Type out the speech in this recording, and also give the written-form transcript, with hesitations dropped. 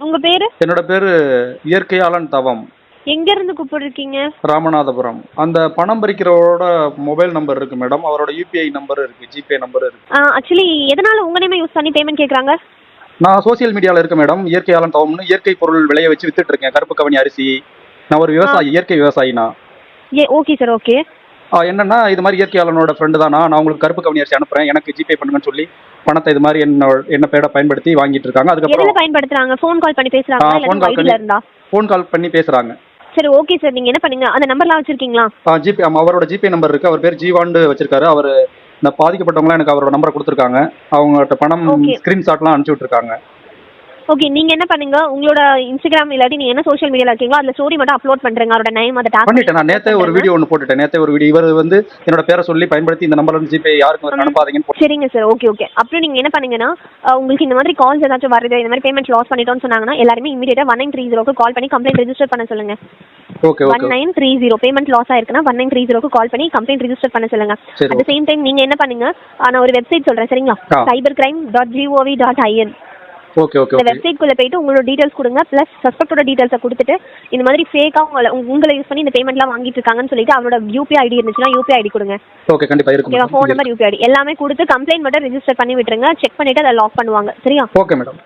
உங்க பேரு? என்னோட பேரு இயற்கையாளன் தவம். எங்க இருந்து கூப்பிடுறீங்க? ராமநாதபுரம். அந்த பணம் பறிக்கிறவரோட மொபைல் நம்பர் இருக்கு மேடம். அவரோட யுபிஐ நம்பர் இருக்கு, ஜிபே நம்பர் இருக்கு. ஆக்சுவலி எதனால உங்க நேமை யூஸ் பண்ணி பேமெண்ட் கேக்குறாங்க? நான் சோசியல் மீடியால இருக்கேன் மேடம். இயற்கையாளன் தவம்னு இயற்கை பொருள் விளைய வச்சு வித்துட்டு இருக்கேன். கருப்பு கவனி அரிசி. நான் ஒரு விவசாயி, இயற்கை விவசாயி நான். Okay sir, okay. என்னன்னா இது மாதிரி இயற்கையாளனோட ஃப்ரெண்டு தானா, நான் உங்களுக்கு கருப்பு கவனி அரிசி அனுப்புறேன், எனக்கு ஜிபே பண்ணுங்கன்னு சொல்லி பணத்தை இது மாதிரி என்ன பேரை பயன்படுத்தி வாங்கிட்டு இருக்காங்க. எதுல அதுக்கப்புறம் பயன்படுத்துறாங்க? ஃபோன் கால் பண்ணி பேசுறாங்களா இல்ல மொபைல்ல இருந்தா? ஃபோன் கால் பண்ணி பேசுறாங்க. சரி, ஓகே சார். நீங்க என்ன பண்ணுங்க, அந்த நம்பர்லாம் வச்சிருக்கீங்களா? ஜிபே, அவரோட ஜிபே நம்பர் இருக்கு. அவர் பேர் ஜீவான்னு வச்சிருக்காரு. அவர் இந்த பாதிக்கப்பட்டவங்களாம் எனக்கு அவரோட நம்பரை கொடுத்துருக்காங்க. அவங்ககிட்ட பணம் ஸ்கிரீன்ஷாட்லாம் அனுப்பிச்சு விட்டுருக்காங்க. ஓகே, நீங்க என்ன பண்ணுங்க, உங்களோட இன்ஸ்டாகிராம் இல்லாட்டி நீங்க என்ன சோஷியல் மீடியால இருக்கீங்களோ அதுல ஸ்டோரி மட்டும் அப்லோட் பண்றீங்க. அவரோட நேம் அதை டாக் பண்ணிட்டேன். நான் நேத்தே ஒரு வீடியோ ஒன்று போட்டுட்டேன். நேத்தே ஒரு வீடியோ இவர் வந்து என்னோட பேரை சொல்லி பயன்படுத்தி இந்த நம்பர்ல இருந்து ஜிபே யாருக்கும் அனுப்பாதீங்கன்னு. சரிங்க சார், ஓகே ஓகே. அப்புறம் நீங்க என்ன பண்ணுங்கன்னா, உங்களுக்கு இந்த மாதிரி கால்ஸ் ஏதாச்சும் வருது, இந்த மாதிரி பேமெண்ட் லாஸ் பண்ணிட்டோம்னு சொன்னாங்கன்னா எல்லாருமே இமீடியட்டா 1930க்கு கால் பண்ணி கம்ப்ளைண்ட் ரெஜிஸ்டர் பண்ண சொல்லுங்க. Okay okay. 1930 பேமெண்ட் லாஸ் ஆயிருக்குன்னா 1930க்கு கால் பண்ணி கம்ப்ளைண்ட் ரெஜிஸ்டர் பண்ண சொல்லுங்க. அட் தி சேம் டைம் நீங்க என்ன பண்ணுங்க, நான் ஒரு வெப்சைட் சொல்றேன் சரிங்களா? cybercrime.gov.in. Okay okay. இந்த வெப்சைட் குள்ள போயிட்டு உங்களோட டீடைல்ஸ் கொடுங்க, பிளஸ் சஸ்பெக்டோட டீடைல்ஸை கொடுத்துட்டு இந்த மாதிரி ஃபேக்கா உங்களை யூஸ் பண்ணி இந்த பேமெண்ட்லாம் வாங்கிட்டு இருக்காங்கன்னு சொல்லிட்டு அவரோட யூபிஐ ஐடி இருந்துச்சுன்னா யூபிஐ ஐடி கொடுங்க. ஓகே, கண்டிப்பா இருக்கும். ஓகேவா? ஃபோன் நம்பர், யூபிஐ ஐடி எல்லாமே கொடுத்து கம்ப்ளைண்ட் மட்டும் ரெஜிஸ்டர் பண்ணி விட்டுருங்க. செக் பண்ணிட்டு அதை லாக் பண்ணுவாங்க. சரியா? Okay madam.